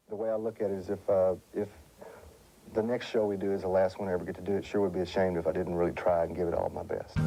The way I look at it is if the next show we do is the last one I ever get to do, it sure would be ashamed if I didn't really try and give it all my best.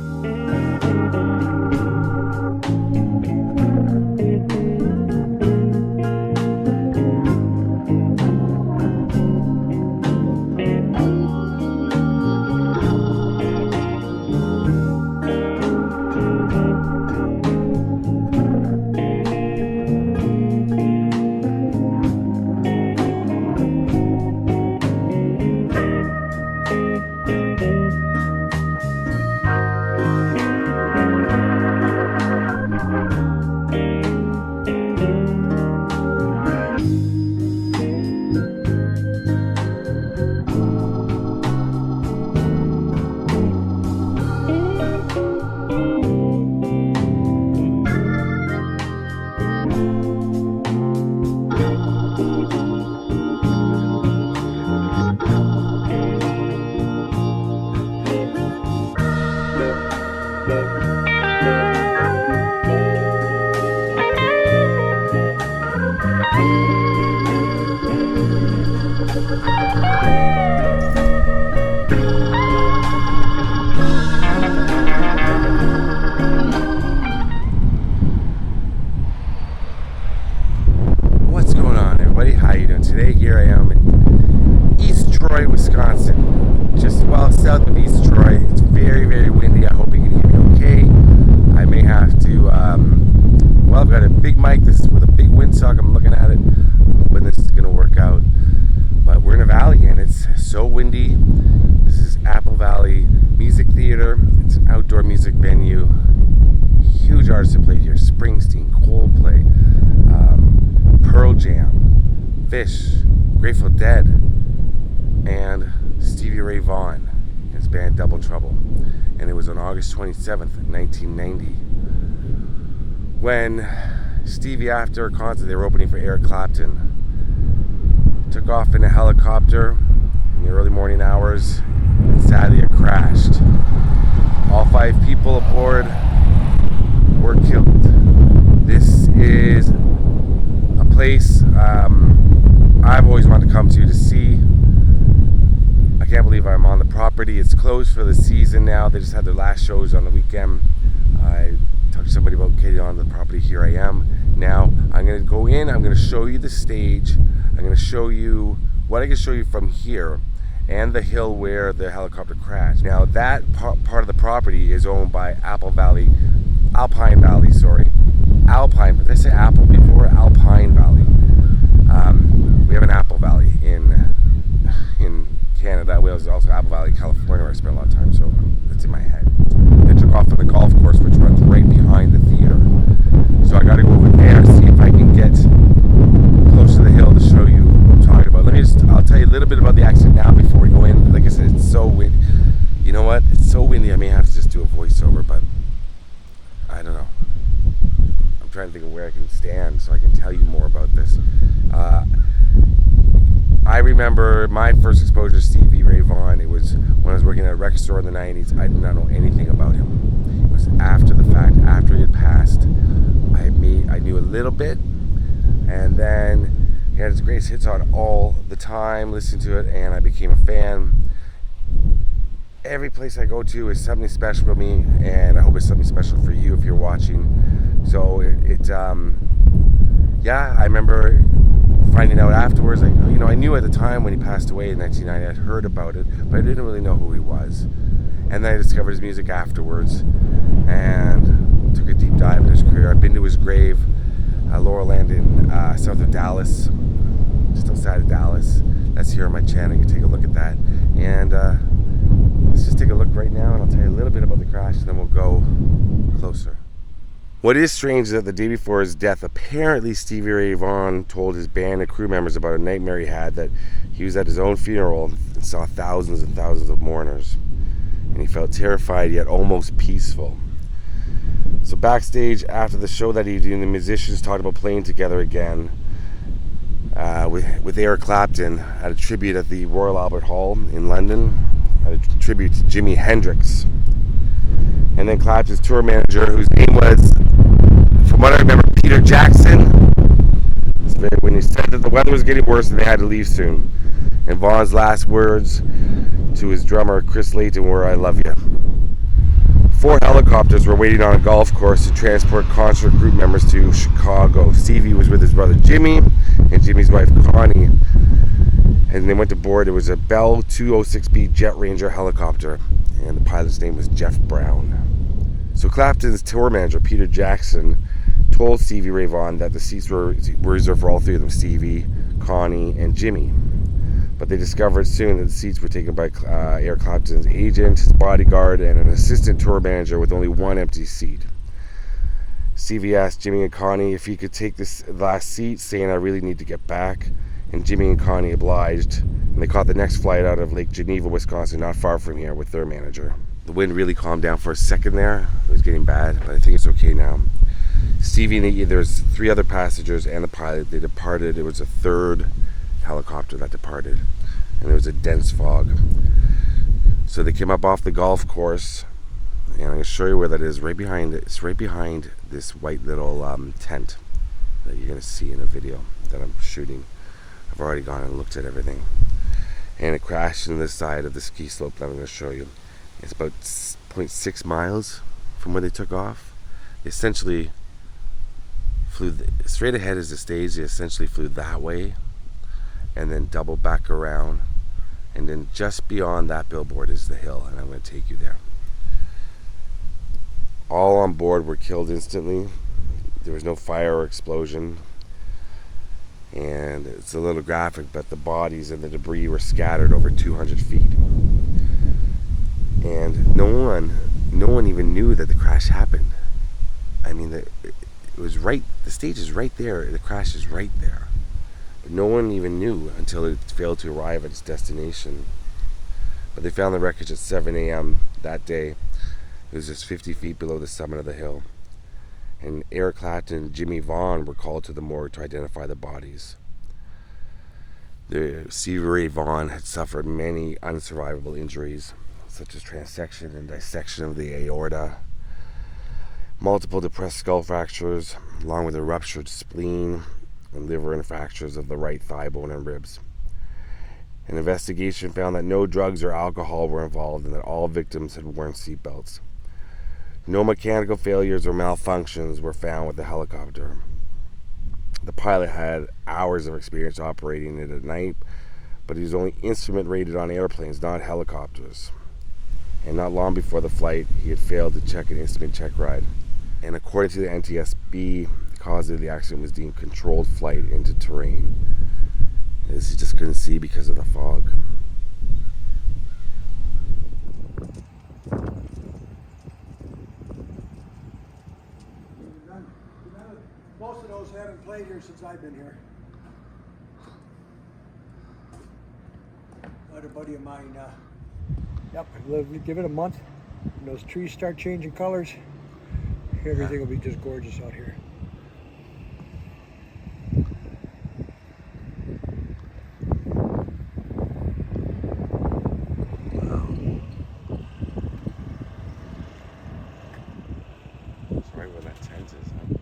Today, here I am in East Troy, Wisconsin, just well south of East Troy. It's very, very windy. I hope you can hear me okay. I may have to, well, I've got a big mic with a big windsock. I'm looking at it, hoping this is going to work out. But we're in a valley and it's so windy. This is Apple Valley Music Theater. It's an outdoor music venue. Huge artists have played here: Springsteen, Coldplay, Pearl Jam, Fish, Grateful Dead, and Stevie Ray Vaughan, his band Double Trouble. And it was on August 27th, 1990, when Stevie, after a concert, they were opening for Eric Clapton, took off in a helicopter in the early morning hours, and sadly it crashed. All 5 people aboard were killed. This is a place I've always wanted to come to see. I can't believe I'm on the property. It's closed for the season now. They just had their last shows on the weekend. I talked to somebody about getting on the property. Here I am. Now I'm going to go in. I'm going to show you the stage. I'm going to show you what I can show you from here and the hill where the helicopter crashed. Now that part of the property is owned by Alpine Valley. Did I say Apple before? Alpine Valley. We have an Apple Valley in Canada. We also Apple Valley, California, where I spent a lot of time, so it's in my head. They took off on the golf course, which runs right behind the theater. So I got to go over there, see if I can get close to the hill to show you what I'm talking about. I'll tell you a little bit about the accident now before we go in. Like I said, it's so windy. You know what? It's so windy, I may have to just do a voiceover, but I don't know. I'm trying to think of where I can stand so I can tell you more about this. I remember my first exposure to Stevie Ray Vaughan. It was when I was working at a record store in the 90s. I did not know anything about him. It was after the fact, after he had passed. I knew a little bit, and then he had his greatest hits on all the time, listening to it, and I became a fan. Every place I go to is something special for me, and I hope it's something special for you if you're watching. So yeah, I remember finding out afterwards. I knew at the time when he passed away in 1990, I'd heard about it, but I didn't really know who he was. And then I discovered his music afterwards, and took a deep dive in his career. I've been to his grave, Laurel Land in south of Dallas, just outside of Dallas. That's here on my channel. You can take a look at that. And let's just take a look right now, and I'll tell you a little bit about the crash, and then we'll go closer. What is strange is that the day before his death, apparently Stevie Ray Vaughan told his band and crew members about a nightmare he had, that he was at his own funeral and saw thousands and thousands of mourners. And he felt terrified yet almost peaceful. So backstage after the show that evening, the musicians talked about playing together again with Eric Clapton at a tribute at the Royal Albert Hall in London, at a tribute to Jimi Hendrix. And then Clapton's tour manager, whose name was, from what I remember, Peter Jackson. This when he said that the weather was getting worse and they had to leave soon. And Vaughan's last words to his drummer, Chris Layton, were, "I love you." 4 helicopters were waiting on a golf course to transport concert group members to Chicago. Stevie was with his brother Jimmy and Jimmy's wife Connie, and they went to board. It was a Bell 206B Jet Ranger helicopter, and the pilot's name was Jeff Brown. So Clapton's tour manager, Peter Jackson, told Stevie Ray Vaughan that the seats were reserved for all 3 of them, Stevie, Connie, and Jimmy. But they discovered soon that the seats were taken by Eric Clapton's agent, his bodyguard, and an assistant tour manager with only 1 empty seat. Stevie asked Jimmy and Connie if he could take this last seat, saying, "I really need to get back." And Jimmy and Connie obliged, and they caught the next flight out of Lake Geneva, Wisconsin, not far from here, with their manager. The wind really calmed down for a second there. It was getting bad, but I think it's okay now. Stevie, there's 3 other passengers and the pilot. They departed. It was a 3rd helicopter that departed, and there was a dense fog. So they came up off the golf course, and I'm going to show you where that is. Right behind it. It's right behind this white little tent that you're going to see in a video that I'm shooting. I've already gone and looked at everything, and it crashed into the side of the ski slope that I'm going to show you. It's about 0.6 miles from where they took off. They essentially flew straight ahead as the stage. They essentially flew that way and then double back around, and then just beyond that billboard is the hill, and I'm going to take you there. All on board were killed instantly. There was no fire or explosion, and it's a little graphic, but the bodies and the debris were scattered over 200 feet, and no one even knew that the crash happened. I mean, it was right, the stage is right there, the crash is right there. No one even knew until it failed to arrive at its destination. But they found the wreckage at 7 a.m. that day. It was just 50 feet below the summit of the hill. And Eric Clapton and Jimmie Vaughan were called to the morgue to identify the bodies. Stevie Ray Vaughan had suffered many unsurvivable injuries, such as transection and dissection of the aorta, multiple depressed skull fractures, along with a ruptured spleen, and liver and fractures of the right thigh bone and ribs. An investigation found that no drugs or alcohol were involved and that all victims had worn seatbelts. No mechanical failures or malfunctions were found with the helicopter. The pilot had hours of experience operating it at night, but he was only instrument rated on airplanes, not helicopters. And not long before the flight, he had failed to check an instrument check ride. And according to the NTSB, the cause of the accident was deemed controlled flight into terrain. As he just couldn't see because of the fog. Most of those haven't played here since I've been here. Another buddy of mine, give it a month, and those trees start changing colors, everything will be just gorgeous out here. It's right where that tent is, huh?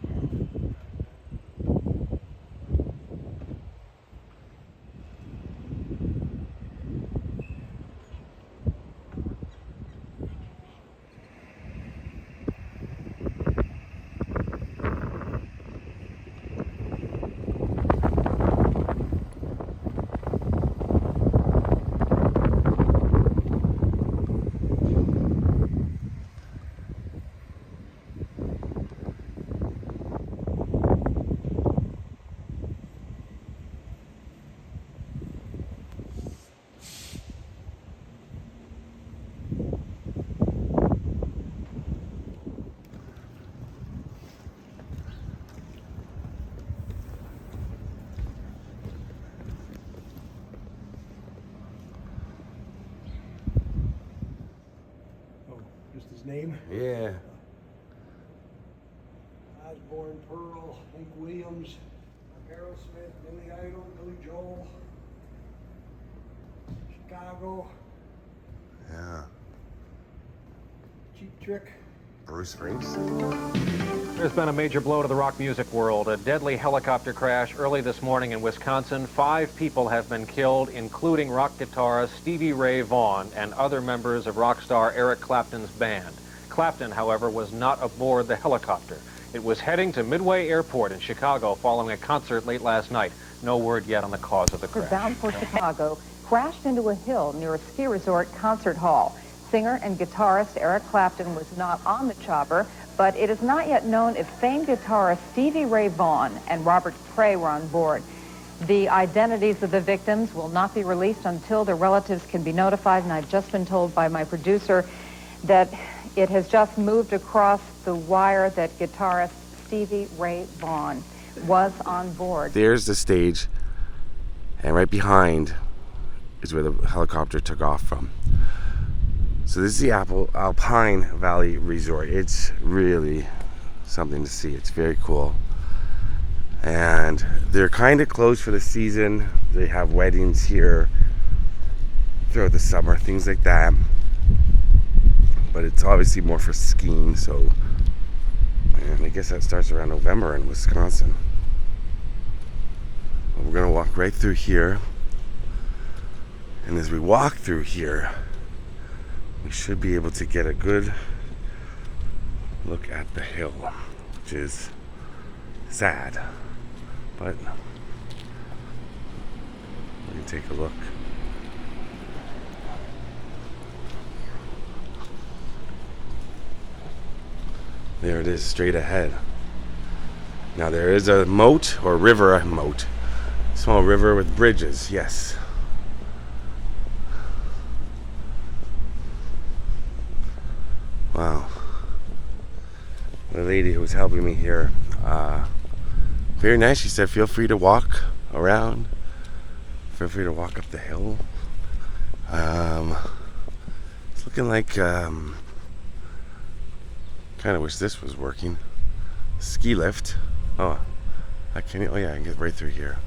Just his name. Yeah. Osborne, Pearl, Hank Williams, Aerosmith, Billy Idol, Billy Joel, Chicago, Yeah. Cheap Trick. Bruce Springsteen. There's been a major blow to the rock music world. A deadly helicopter crash early this morning in Wisconsin. 5 people have been killed, including rock guitarist Stevie Ray Vaughan and other members of rock star Eric Clapton's band. Clapton, however, was not aboard the helicopter. It was heading to Midway Airport in Chicago following a concert late last night. No word yet on the cause of the crash. Bound for Chicago, crashed into a hill near a ski resort concert hall. Singer and guitarist Eric Clapton was not on the chopper, but it is not yet known if famed guitarist Stevie Ray Vaughan and Robert Cray were on board. The identities of the victims will not be released until their relatives can be notified, and I've just been told by my producer that it has just moved across the wire that guitarist Stevie Ray Vaughan was on board. There's the stage, and right behind is where the helicopter took off from. So this is the Alpine Valley Resort. It's really something to see. It's very cool. And they're kind of closed for the season. They have weddings here throughout the summer, things like that. But it's obviously more for skiing, so and I guess that starts around November in Wisconsin. But we're gonna walk right through here. And as we walk through here, we should be able to get a good look at the hill, which is sad, but we can take a look. There it is, straight ahead. Now there is a moat, or river, a moat, small river with bridges, yes. Wow. The lady who was helping me here, very nice. She said, feel free to walk around. Feel free to walk up the hill. It's looking like, kind of wish this was working. Ski lift. Oh, I can get right through here.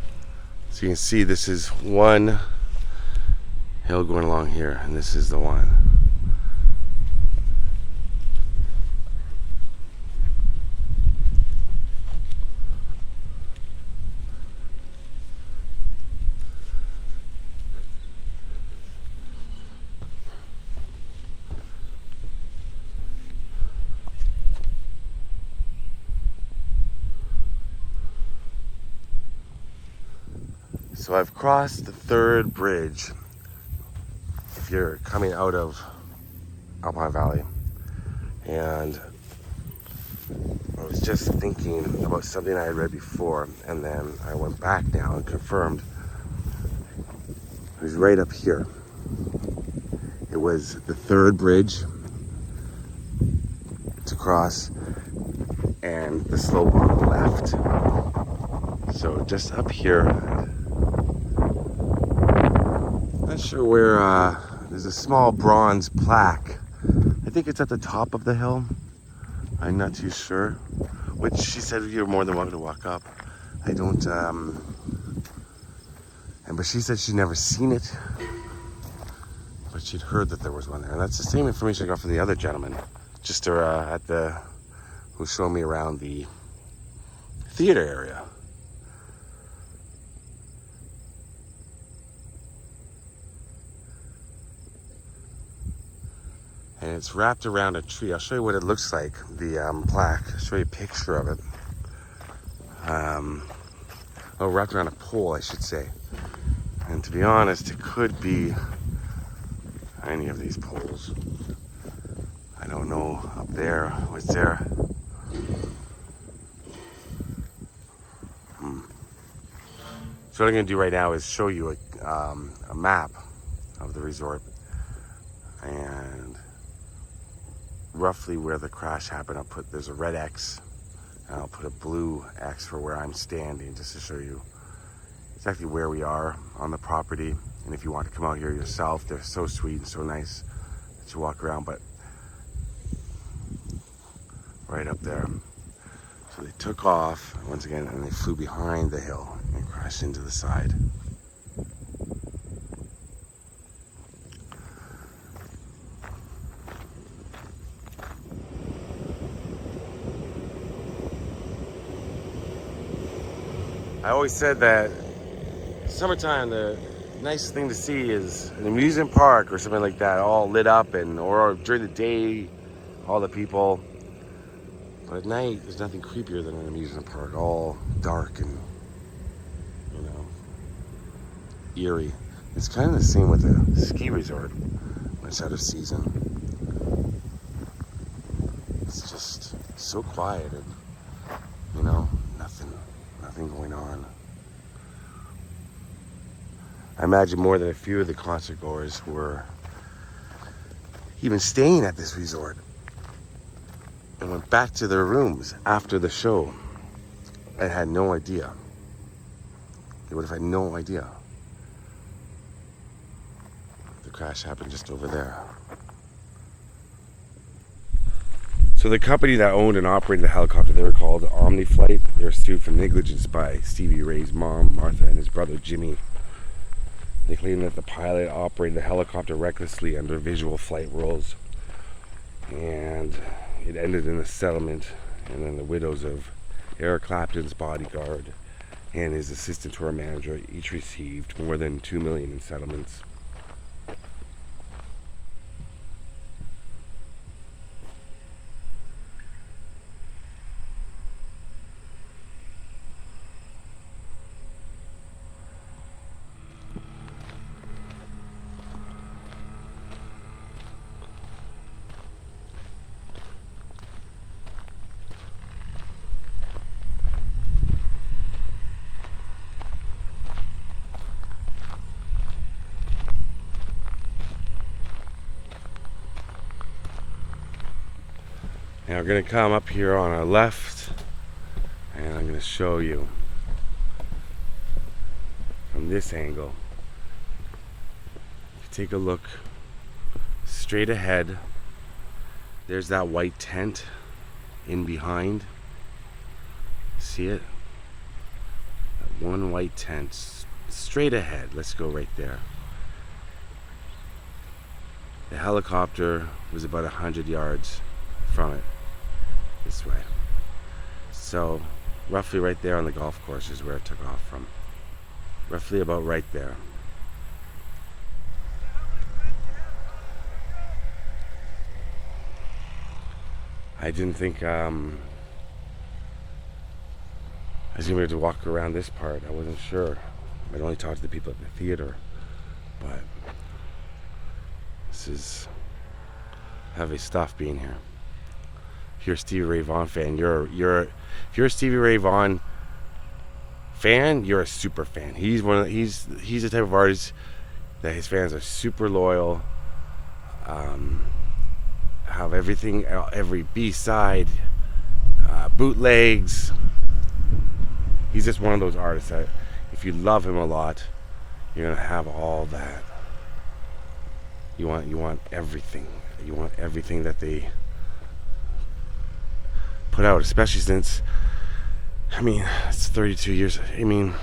So you can see this is one hill going along here, and this is the one. So I've crossed the 3rd bridge if you're coming out of Alpine Valley, and I was just thinking about something I had read before, and then I went back now and confirmed. It was right up here. It was the 3rd bridge to cross and the slope on the left. So just up here, not sure where, there's a small bronze plaque. I think it's at the top of the hill. I'm not too sure. Which she said you're more than welcome to walk up. I don't, but she said she'd never seen it. But she'd heard that there was one there. And that's the same information I got from the other gentleman. Just who showed me around the theater area. And it's wrapped around a tree. I'll show you what it looks like, the plaque. I'll show you a picture of it. Wrapped around a pole, I should say. And to be honest, it could be any of these poles. I don't know up there, what's there. So what I'm gonna do right now is show you a map of the resort and roughly where the crash happened. There's a red X, and I'll put a blue X for where I'm standing, just to show you exactly where we are on the property. And if you want to come out here yourself, they're so sweet and so nice that you walk around, but right up there. So they took off once again, and they flew behind the hill and crashed into the side. always said that summertime, the nicest thing to see is an amusement park or something like that, all lit up, and or during the day, all the people. But at night, there's nothing creepier than an amusement park, all dark and, you know, eerie. It's kind of the same with a ski resort when it's out of season. It's just so quiet and, you know, nothing going on. I imagine more than a few of the concert goers were even staying at this resort and went back to their rooms after the show and had no idea. They would have had no idea. The crash happened just over there. So the company that owned and operated the helicopter, they were called Omniflight. They were sued for negligence by Stevie Ray's mom, Martha, and his brother, Jimmy. They claimed that the pilot operated the helicopter recklessly under visual flight rules. And it ended in a settlement. And then the widows of Eric Clapton's bodyguard and his assistant tour manager each received more than $2 million in settlements. Now we're going to come up here on our left, and I'm going to show you from this angle. If you take a look straight ahead, there's that white tent in behind. See it? That one white tent straight ahead. Let's go right there. The helicopter was about 100 yards from it. This way. So roughly right there on the golf course is where it took off from. Roughly about right there. I didn't think I was going to be able to walk around this part. I wasn't sure. I'd only talked to the people at the theater. But this is heavy stuff being here. If you're a Stevie Ray Vaughan fan, if you're a Stevie Ray Vaughan fan, you're a super fan. He's the type of artist that his fans are super loyal. Have everything, every B-side, bootlegs. He's just one of those artists that if you love him a lot, you're gonna have all that. You want everything. You want everything that they put out, especially since, I mean, it's 32 years. I mean,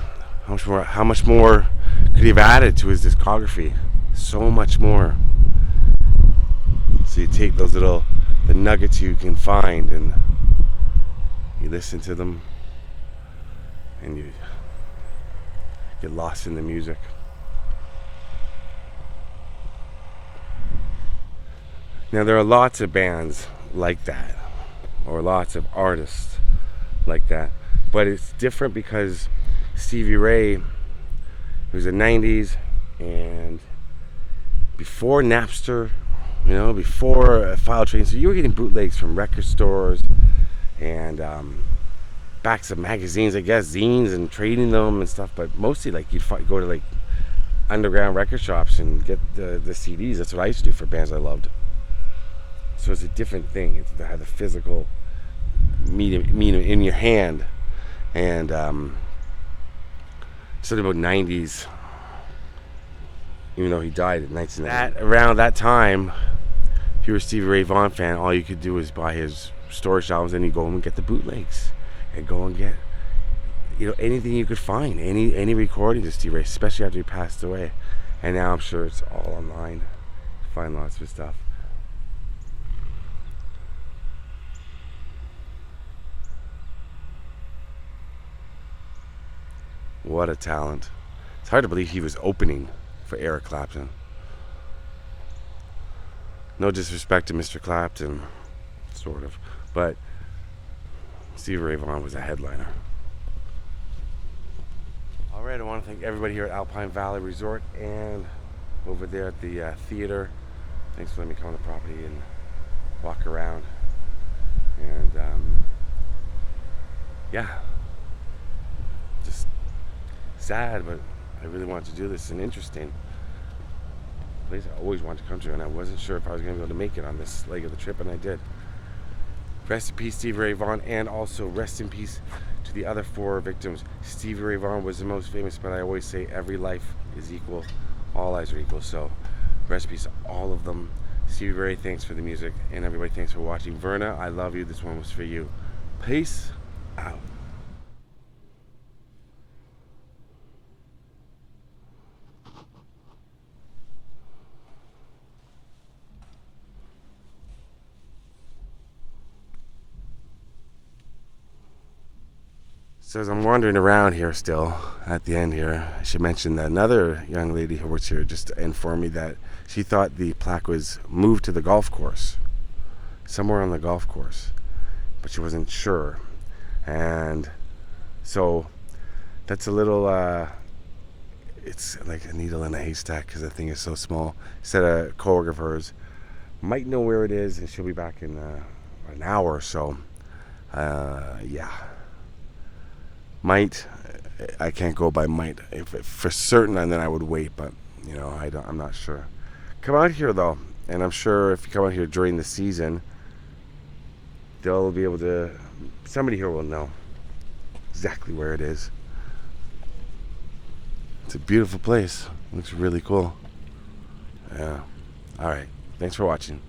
how much more could he have added to his discography? So much more. So you take those the nuggets you can find, and you listen to them, and you get lost in the music. Now there are lots of bands like that, or lots of artists like that, but it's different because Stevie Ray, it was the 90s, and before Napster, you know, before File Train, so you were getting bootlegs from record stores and backs of magazines, I guess, zines, and trading them and stuff, but mostly like you'd go to like underground record shops and get the CDs. That's what I used to do for bands I loved. So it's a different thing. It's to have the physical medium in your hand. And something about 90s, even though he died in 1990. Around that time, if you were a Stevie Ray Vaughan fan, all you could do was buy his storage albums, and you go and get the bootlegs and go and get, you know, anything you could find, any recordings of Stevie Ray, especially after he passed away. And now I'm sure it's all online. You find lots of stuff. What a talent. It's hard to believe he was opening for Eric Clapton. No disrespect to Mr. Clapton, sort of, but Stevie Ray Vaughan was a headliner. All right, I want to thank everybody here at Alpine Valley Resort and over there at the theater. Thanks for letting me come on the property and walk around. And yeah, just sad, but I really wanted to do this. And interesting place I always wanted to come to, and I wasn't sure if I was going to be able to make it on this leg of the trip, and I did. Rest in peace, Stevie Ray Vaughan, and also rest in peace to the other 4 victims. Stevie Ray Vaughan was the most famous, but I always say every life is equal, all lives are equal, so rest in peace to all of them. Stevie Ray, thanks for the music, and everybody, thanks for watching. Verna, I love you. This one was for you. Peace out. So as I'm wandering around here still, at the end here, I should mention that another young lady who works here just informed me that she thought the plaque was moved to the golf course, somewhere on the golf course, but she wasn't sure. And so that's a little, it's like a needle in a haystack because the thing is so small. Said a coworker of hers might know where it is, and she'll be back in an hour or so. Yeah. Might, I can't go by might. If for certain, and then I would wait, but you know, I'm not sure. Come out here though, and I'm sure if you come out here during the season, they'll be able to, somebody here will know exactly where it is. It's a beautiful place. Looks really cool. Yeah. All right. Thanks for watching.